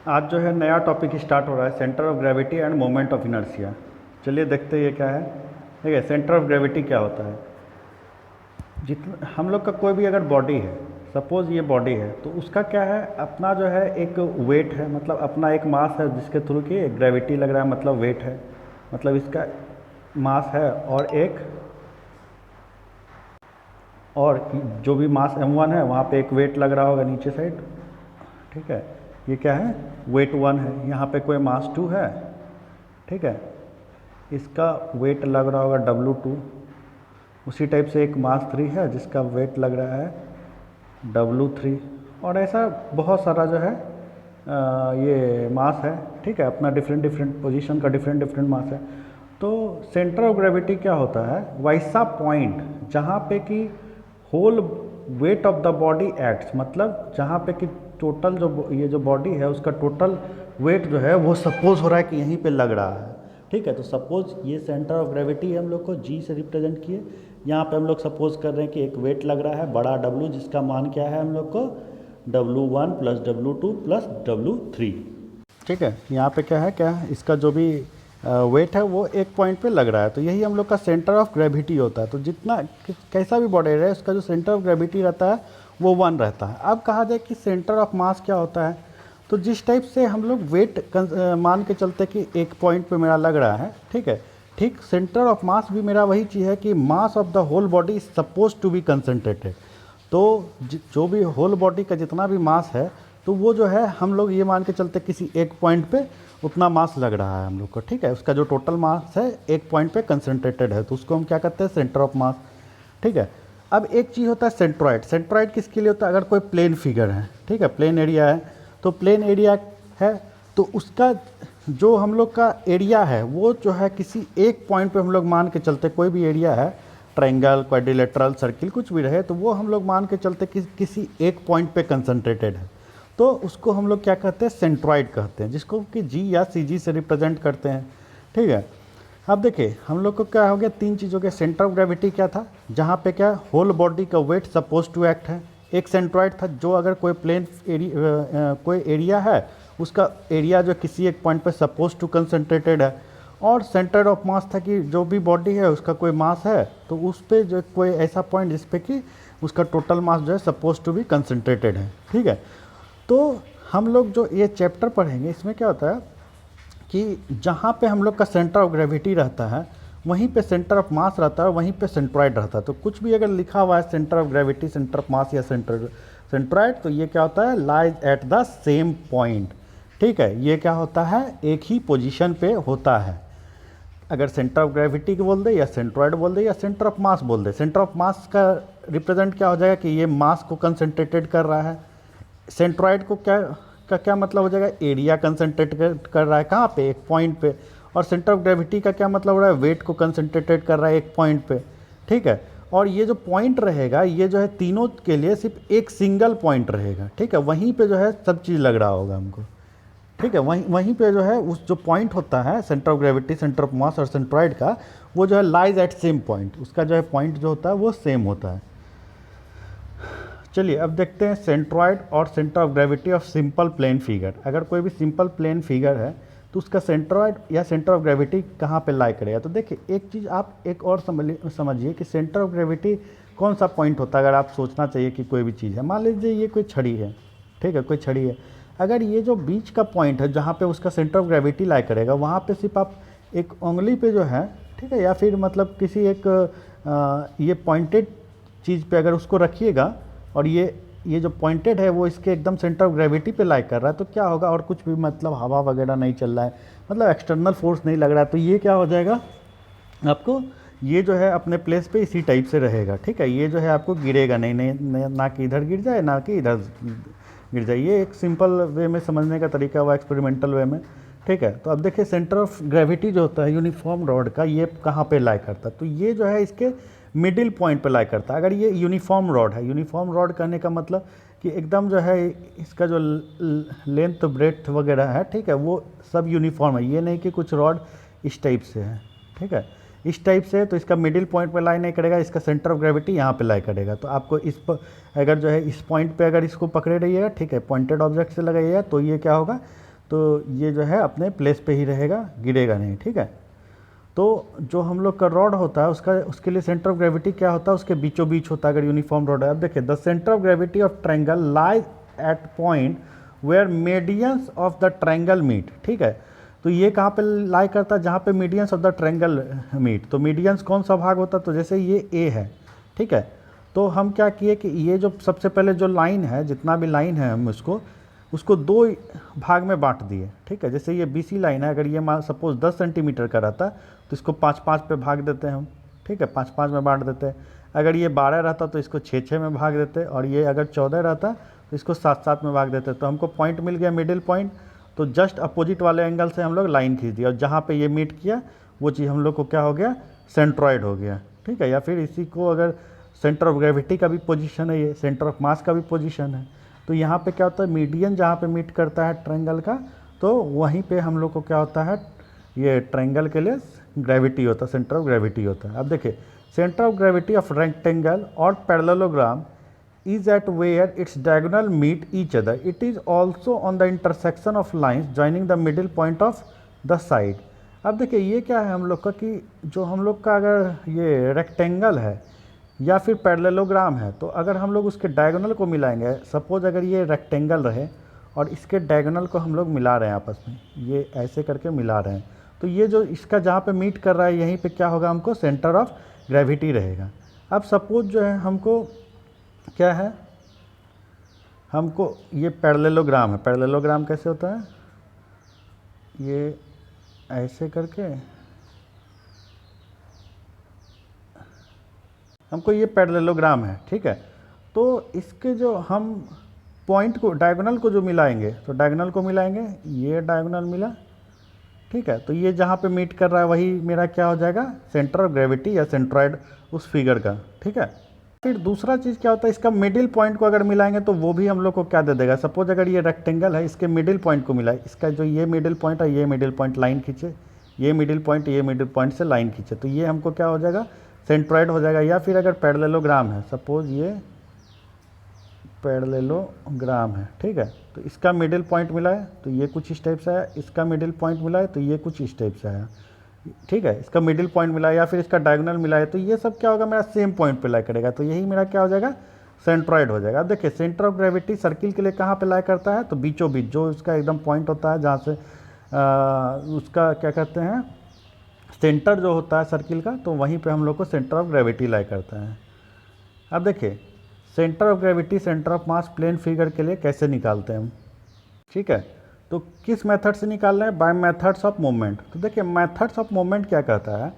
आज जो है नया टॉपिक स्टार्ट हो रहा है, centre of gravity end moment of inertia. चलिए देखते हैं ये क्या है। ठीक है, सेंटर ऑफ ग्रेविटी क्या होता है। जितना हम लोग का कोई भी अगर बॉडी है, सपोज़ ये बॉडी है, तो उसका क्या है, अपना जो है एक वेट है, मतलब अपना एक मास है जिसके थ्रू कि ग्रेविटी लग रहा है, मतलब वेट है, मतलब इसका मास है। और जो भी मास m1 है वहाँ पे एक वेट लग रहा होगा नीचे साइड। ठीक है, ये क्या है, वेट 1 है। यहाँ पे कोई मास 2 है। ठीक है, इसका वेट लग रहा होगा W2। उसी टाइप से एक मास 3 है जिसका वेट लग रहा है W3। और ऐसा बहुत सारा जो है ये मास है। ठीक है, अपना डिफरेंट डिफरेंट पोजीशन का डिफरेंट डिफरेंट मास है। तो सेंटर ऑफ ग्रेविटी क्या होता है, वैसा पॉइंट जहाँ पे कि whole weight of the body acts, मतलब जहाँ पे कि टोटल जो ये जो बॉडी है उसका टोटल वेट जो है वो सपोज हो रहा है कि यहीं पे लग रहा है। ठीक है, तो सपोज ये सेंटर ऑफ ग्रेविटी हम लोग को जी से रिप्रेजेंट किए। यहाँ पे हम लोग सपोज कर रहे हैं कि एक वेट लग रहा है बड़ा W, जिसका मान क्या है हम लोग को W1 plus W2 plus W3। ठीक है, यहाँ पे क्या है, इसका जो भी वेट है वो एक पॉइंट पे लग रहा है। तो यही हम लोग का सेंटर ऑफ ग्रेविटी होता है। तो जितना कैसा भी बॉडी रहे उसका जो सेंटर ऑफ ग्रेविटी रहता है वो 1 रहता है। अब कहा जाए कि सेंटर ऑफ मास क्या होता है, तो जिस टाइप से हम लोग वेट मान के चलते कि एक पॉइंट पे मेरा लग रहा है, ठीक है, ठीक सेंटर ऑफ मास भी मेरा वही चीज़ है कि mass of the whole body is suppose to be concentrated. तो जो भी होल बॉडी का जितना भी मास है तो वो जो है हम लोग ये मान के चलते किसी एक पॉइंट पे उतना मास लग रहा है हम लोग को। ठीक है, उसका जो टोटल मास है एक पॉइंट पे कंसनट्रेटेड है, तो उसको हम क्या कहते हैं, सेंटर ऑफ मास। ठीक है, अब एक चीज़ होता है सेंट्रॉइड। सेंट्रॉइड किसके लिए होता है, अगर कोई प्लेन फिगर है, ठीक है, प्लेन एरिया है, तो प्लेन एरिया है तो उसका जो हम लोग का एरिया है वो जो है किसी एक पॉइंट पे हम लोग मान के चलते, कोई भी एरिया है, ट्रायंगल, क्वाड्रिलेटरल, सर्किल, कुछ भी रहे, तो वो हम लोग मान के चलते कि किसी एक पॉइंट पे कंसंट्रेटेड है, तो उसको हम लोग क्या कहते हैं, सेंट्रॉइड कहते हैं, जिसको कि जी या सी जी से रिप्रेजेंट करते हैं। ठीक है, अब देखिए हम लोग को क्या हो गया, 3 चीज़ों के सेंटर ऑफ ग्रेविटी क्या था, जहाँ पे क्या होल बॉडी का वेट सपोज टू एक्ट है। एक सेंट्रॉइड था, जो अगर कोई प्लेन कोई एरिया है उसका एरिया जो किसी एक पॉइंट पे सपोज टू कंसंट्रेटेड है। और सेंटर ऑफ मास था कि जो भी बॉडी है उसका कोई मास है तो उस पर जो कोई ऐसा पॉइंट जिस पे कि उसका टोटल मास जो है सपोज टू बी कंसंट्रेटेड है। ठीक है, तो हम लोग जो ये चैप्टर पढ़ेंगे इसमें क्या होता है कि जहाँ पे हम लोग का सेंटर ऑफ ग्रेविटी रहता है वहीं पे सेंटर ऑफ मास रहता है और वहीं पे सेंट्रॉइड रहता है। तो कुछ भी अगर लिखा हुआ है centre of gravity, centre of मास या सेंट्रॉइड, तो ये क्या होता है, lies at the same point. ठीक है, ये क्या होता है, एक ही पोजीशन पे होता है। अगर सेंटर ऑफ ग्रेविटी को बोल दे या सेंट्रॉइड बोल दे या सेंटर ऑफ मास बोल दे, सेंटर ऑफ मास का रिप्रेजेंट क्या हो जाएगा कि ये मास को कंसंट्रेटेड कर रहा है। सेंट्रॉइड को क्या मतलब हो जाएगा, एरिया कंसंट्रेट कर रहा है कहाँ पे, एक पॉइंट पे। और सेंटर ऑफ ग्रेविटी का क्या मतलब हो रहा है, वेट को कंसंट्रेटेड कर रहा है एक पॉइंट पे। ठीक है, और ये जो पॉइंट रहेगा ये जो है तीनों के लिए सिर्फ एक सिंगल पॉइंट रहेगा। ठीक है, वहीं पे जो है सब चीज़ लग रहा होगा हमको। ठीक है, वहीं पे जो है उस जो पॉइंट होता है centre of gravity, centre of मास और सेंट्रॉइड का, वो जो है लाइज एट सेम पॉइंट, उसका जो है पॉइंट जो होता है वो सेम होता है। चलिए अब देखते हैं सेंट्रॉइड और centre of gravity of simple plain figure. अगर कोई भी सिंपल प्लेन फिगर है तो उसका सेंट्रॉइड या सेंटर ऑफ ग्रेविटी कहाँ पे लाई करेगा। तो देखिए एक चीज़ आप एक और समझिए कि सेंटर ऑफ ग्रेविटी कौन सा पॉइंट होता है। अगर आप सोचना चाहिए कि कोई भी चीज़ है, मान लीजिए ये कोई छड़ी है, ठीक है, कोई छड़ी है, अगर ये जो बीच का पॉइंट है जहाँ पे उसका सेंटर ऑफ ग्रेविटी लाई करेगा, वहाँ पे सिर्फ आप एक उंगली पे जो है, ठीक है, या फिर मतलब किसी एक ये पॉइंटेड चीज़ पे अगर उसको रखिएगा और ये जो पॉइंटेड है वो इसके एकदम सेंटर ऑफ ग्रेविटी पे लाई कर रहा है, तो क्या होगा, और कुछ भी मतलब हवा वगैरह नहीं चल रहा है, मतलब एक्सटर्नल फोर्स नहीं लग रहा है, तो ये क्या हो जाएगा आपको, ये जो है अपने प्लेस पे इसी टाइप से रहेगा। ठीक है, ये जो है आपको गिरेगा नहीं, ना कि इधर गिर जाए ना कि इधर गिर जाए। ये एक सिंपल वे में समझने का तरीका हुआ, एक्सपेरिमेंटल वे में। ठीक है, तो अब देखिए सेंटर ऑफ ग्रेविटी जो होता है यूनिफॉर्म रॉड का, ये कहाँ पे लाई करता है, तो ये जो है इसके मिडिल पॉइंट पे लाई करता है। अगर ये यूनिफॉर्म रॉड है, यूनिफॉर्म रॉड कहने का मतलब कि एकदम जो है इसका जो लेंथ ब्रेड्थ वगैरह है, ठीक है, वो सब यूनिफॉर्म है, ये नहीं कि कुछ रॉड इस टाइप से है। ठीक है, इस टाइप से, तो इसका मिडिल पॉइंट पे लाई नहीं करेगा, इसका सेंटर ऑफ ग्रेविटी यहाँ पे लाई करेगा। तो आपको इस पर अगर जो है इस पॉइंट पे अगर इसको पकड़े रहिएगा, ठीक है, पॉइंटेड ऑब्जेक्ट से लगाइएगा, तो ये क्या होगा, तो ये जो है अपने प्लेस पे ही रहेगा, गिरेगा नहीं, ठीक है। तो जो हम लोग का रॉड होता है उसके लिए सेंटर ऑफ ग्रेविटी क्या होता है, उसके बीचों बीच होता है अगर यूनिफॉर्म रॉड है। अब देखिए, the centre of gravity of triangle lies at point where medians of the triangle meet, ठीक है। तो ये कहाँ पे लाई करता है, जहाँ पे medians of the triangle meet. तो मीडियंस कौन सा भाग होता है, तो जैसे ये ए है, ठीक है। तो हम क्या किए कि ये जो सबसे पहले जो लाइन है, जितना भी लाइन है हम उसको दो भाग में बांट दिए, ठीक है। जैसे ये BC लाइन है, अगर ये मान सपोज 10 सेंटीमीटर का रहता तो इसको 5-5 पे भाग देते हैं हम, ठीक है, 5-5 में बांट देते हैं। अगर ये 12 रहता तो इसको 6-6 में भाग देते, और ये अगर 14 रहता तो इसको 7-7 में भाग देते। तो हमको पॉइंट मिल गया, मिडिल पॉइंट। तो जस्ट अपोजिट वाले एंगल से हम लोग लाइन खींच दिया, और जहाँ पे ये मीट किया वो चीज़ हम लोग को क्या हो गया, सेंट्रॉयड हो गया, ठीक है। या फिर इसी को अगर सेंटर ऑफ ग्रेविटी का भी पोजीशन है, ये सेंटर ऑफ मास का भी पोजीशन है। तो यहाँ पे क्या होता है, मीडियन जहाँ पे मीट करता है ट्रायंगल का, तो वहीं पे हम लोग को क्या होता है, ये ट्रायंगल के लिए ग्रेविटी होता है, सेंटर ऑफ ग्रेविटी होता है। अब देखिए, centre of gravity of rectangle और parallelogram is at where its diagonal meet each other. It is also on the intersection of lines joining the middle point of the side. अब देखिए, ये क्या है हम लोग का कि जो हम लोग का अगर ये रेक्टेंगल है या फिर पैरेललोग्राम है, तो अगर हम लोग उसके डायगोनल को मिलाएंगे, सपोज अगर ये रेक्टेंगल रहे और इसके डायगोनल को हम लोग मिला रहे हैं आपस में, ये ऐसे करके मिला रहे हैं, तो ये जो इसका जहाँ पे मीट कर रहा है यहीं पे क्या होगा, हमको सेंटर ऑफ ग्रेविटी रहेगा। अब सपोज जो है हमको क्या है, हमको ये पैरेललोग्राम है। पैरेललोग्राम कैसे होता है, ये ऐसे करके हमको ये पैरेललोग्राम है, ठीक है। तो इसके जो हम पॉइंट को, डायगोनल को जो मिलाएंगे, तो डायगोनल को मिलाएंगे, ये डायगोनल मिला, ठीक है। तो ये जहाँ पे मीट कर रहा है वही मेरा क्या हो जाएगा, सेंटर ऑफ ग्रेविटी या सेंट्रॉयड उस फिगर का, ठीक है। फिर दूसरा चीज़ क्या होता है, इसका मिडिल पॉइंट को अगर मिलाएंगे तो वो भी हम लोग को क्या दे देगा। सपोज अगर ये रेक्टेंगल है, इसके मिडिल पॉइंट को मिलाए, इसका जो ये मिडिल पॉइंट है, ये मिडिल पॉइंट लाइन खींचे, ये मिडिल पॉइंट से लाइन खींचे, तो ये हमको क्या हो जाएगा, सेंट्रॉयड हो जाएगा। या फिर अगर पैरेललोग्राम है, सपोज ये पैरेललोग्राम है, ठीक है, तो इसका मिडिल पॉइंट मिला है तो ये कुछ इस टाइप से है, इसका मिडिल पॉइंट मिला है तो ये कुछ इस टाइप से है, ठीक है। इसका मिडिल पॉइंट मिला है या फिर इसका डायगोनल मिला है, तो ये सब क्या होगा, मेरा सेम पॉइंट पे लाई करेगा, तो यही मेरा क्या हो जाएगा, सेंट्रॉयड हो जाएगा। अब देखिए, सेंटर ऑफ ग्रेविटी सर्किल के लिए कहाँ पे लाई करता है, तो बीचों बीच जो उसका एकदम पॉइंट होता है, जहाँ से उसका क्या कहते हैं, सेंटर जो होता है सर्किल का, तो वहीं पे हम लोग को सेंटर ऑफ ग्रेविटी लाई करता है। अब देखिए, centre of gravity, centre of mass plane figure के लिए कैसे निकालते हैं हम, ठीक है। तो किस मेथड से निकाल रहे हैं, बाय मेथड्स ऑफ मोमेंट। तो देखिए, मेथड्स ऑफ मोमेंट क्या कहता है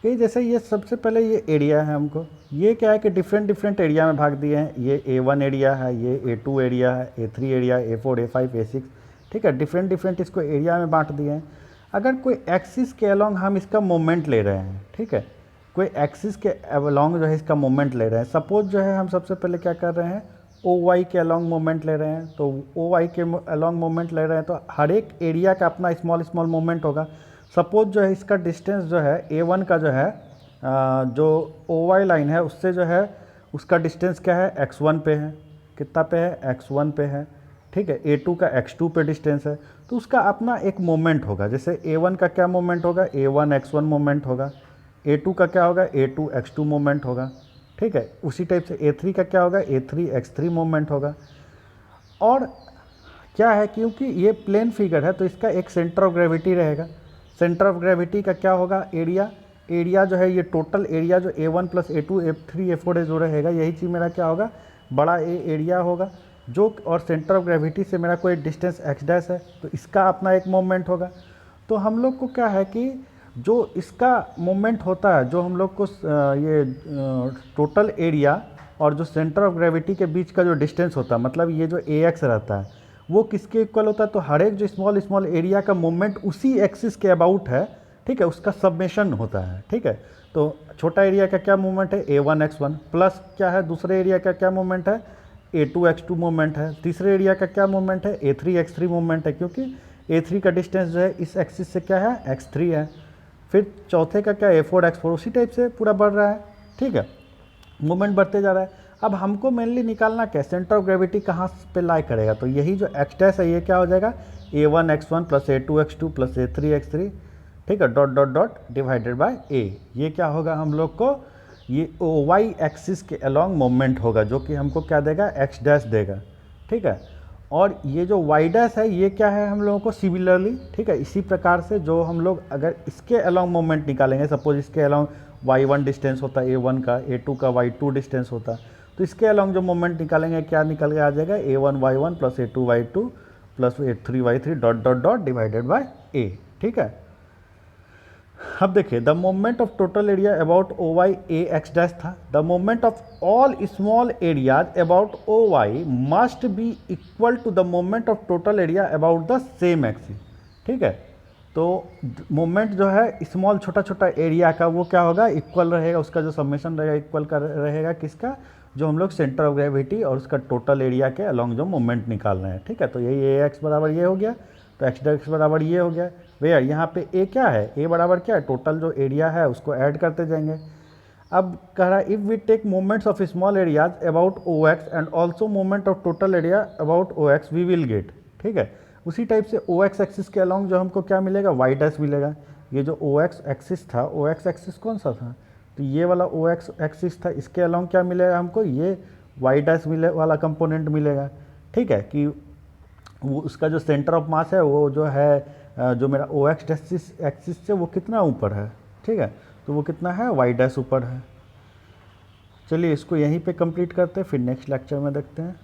कि जैसे ये सबसे पहले ये एरिया है, हमको ये क्या है कि डिफरेंट एरिया में भाग दिए हैं। ये A1 एरिया है, ये A2 एरिया है, A3 area, A4, A5, A6, ठीक है, डिफरेंट इसको एरिया में बांट दिए हैं। अगर कोई एक्सिस के अलॉन्ग हम इसका मोमेंट ले रहे हैं, ठीक है, कोई एक्सिस के अलॉन्ग जो है इसका मोमेंट ले रहे हैं, सपोज जो है हम सबसे पहले क्या कर रहे हैं, OY के अलॉन्ग मोमेंट ले रहे हैं। तो OY के अलॉन्ग मोमेंट ले रहे हैं तो हर एक एरिया का अपना स्मॉल मोमेंट होगा। सपोज जो है इसका डिस्टेंस जो है A1 का जो है जो OY लाइन है उससे जो है उसका डिस्टेंस क्या है, x1 पे है, कितना पे है, x1 पे है, ठीक है। A2 का x2 पे डिस्टेंस है, तो उसका अपना एक मोमेंट होगा। जैसे A1 का क्या मोमेंट होगा, A1 x1 मोमेंट होगा। A2 का क्या होगा, A2 x2 मोमेंट होगा, ठीक है। उसी टाइप से A3 का क्या होगा, A3 x3 मोमेंट होगा। और क्या है, क्योंकि ये प्लेन फिगर है तो इसका एक सेंटर ऑफ ग्रेविटी रहेगा। सेंटर ऑफ ग्रेविटी का क्या होगा, एरिया जो है, ये टोटल एरिया जो A1 + A2 A3 A4 जो रहेगा, यही चीज़ मेरा क्या होगा, बड़ा ए एरिया होगा जो, और सेंटर ऑफ ग्रेविटी से मेरा कोई डिस्टेंस x डैश है तो इसका अपना एक मोमेंट होगा। तो हम लोग को क्या है कि जो इसका मोमेंट होता है, जो हम लोग को ये टोटल एरिया और जो सेंटर ऑफ ग्रेविटी के बीच का जो डिस्टेंस होता है, मतलब ये जो AX रहता है वो किसके इक्वल होता है, तो हर एक जो स्मॉल एरिया का मोमेंट उसी एक्सिस के अबाउट है, ठीक है, उसका सबमेशन होता है, ठीक है। तो छोटा एरिया का क्या मोमेंट है, A1 x1 प्लस क्या है, दूसरे एरिया का क्या मोमेंट है, A2 x2 मोमेंट है। तीसरे एरिया का क्या मोमेंट है, A3 x3 मोमेंट है, क्योंकि A3 का डिस्टेंस जो है इस एक्सिस से क्या है, x3 है। फिर चौथे का क्या, A4 x4, उसी टाइप से पूरा बढ़ रहा है, ठीक है, मोमेंट बढ़ते जा रहा है। अब हमको मेनली निकालना क्या, सेंटर ऑफ ग्रेविटी कहाँ पे लाई करेगा, तो यही जो एक्स डैश है ये क्या हो जाएगा, a1x1 plus a2x2 plus a3x3, ठीक है, dot dot dot divided by a। ये क्या होगा हम लोग को, ये वाई एक्सिस के अलॉन्ग मोमेंट होगा, जो कि हमको क्या देगा, एक्स डैश देगा, ठीक है। और ये जो वाई डैश है ये क्या है हम लोगों को सिमिलरली, ठीक है, इसी प्रकार से जो हम लोग अगर इसके अलॉन्ग मोमेंट निकालेंगे, सपोज इसके अलॉन्ग y1 डिस्टेंस होता है a1 का, a2 का y2 डिस्टेंस होता है, तो इसके अलॉन्ग जो मोमेंट निकालेंगे क्या निकल के आ जाएगा, a1 y1 plus a2 y2 plus a3 y3 dot dot dot divided by a, ठीक है। अब देखिए, the moment of total area about O Y A X dash था, the moment of all small areas about O Y must be equal to the moment of total area about the same axis, ठीक है। तो moment जो है small छोटा छोटा area का वो क्या होगा, इक्वल रहेगा, उसका जो समेशन रहेगा इक्वल का रहेगा किसका, जो हम लोग सेंटर ऑफ ग्रेविटी और उसका टोटल एरिया के अलॉन्ग जो मोमेंट निकाल रहे हैं, ठीक है। तो यही ए एक्स बराबर ये हो गया, तो एक्स डैश बराबर ये हो गया। वेयर यहाँ पे ए क्या है, ए बराबर क्या है, टोटल जो एरिया है उसको ऐड करते जाएंगे। अब कह रहा है if we take moments of small areas about O X and also moment of total area about O X we will get, ठीक है। उसी टाइप से ओ एक्स एक्सिस के अलॉन्ग जो हमको क्या मिलेगा, वाई डैश मिलेगा। ये जो ओ एक्स एक्सिस था, ओ एक्स एक्सिस कौन सा था, तो ये वाला ओ एक्स एक्सिस था, इसके अलॉन्ग क्या मिलेगा हमको, ये वाई डैश मिले वाला कंपोनेंट मिलेगा, ठीक है। कि वो उसका जो सेंटर ऑफ मास है वो जो है जो मेरा ओ एक्स एक्सिस से वो कितना ऊपर है, ठीक है, तो वो कितना है, वाई डैश ऊपर है। चलिए इसको यहीं पे कंप्लीट करते हैं, फिर नेक्स्ट लेक्चर में देखते हैं।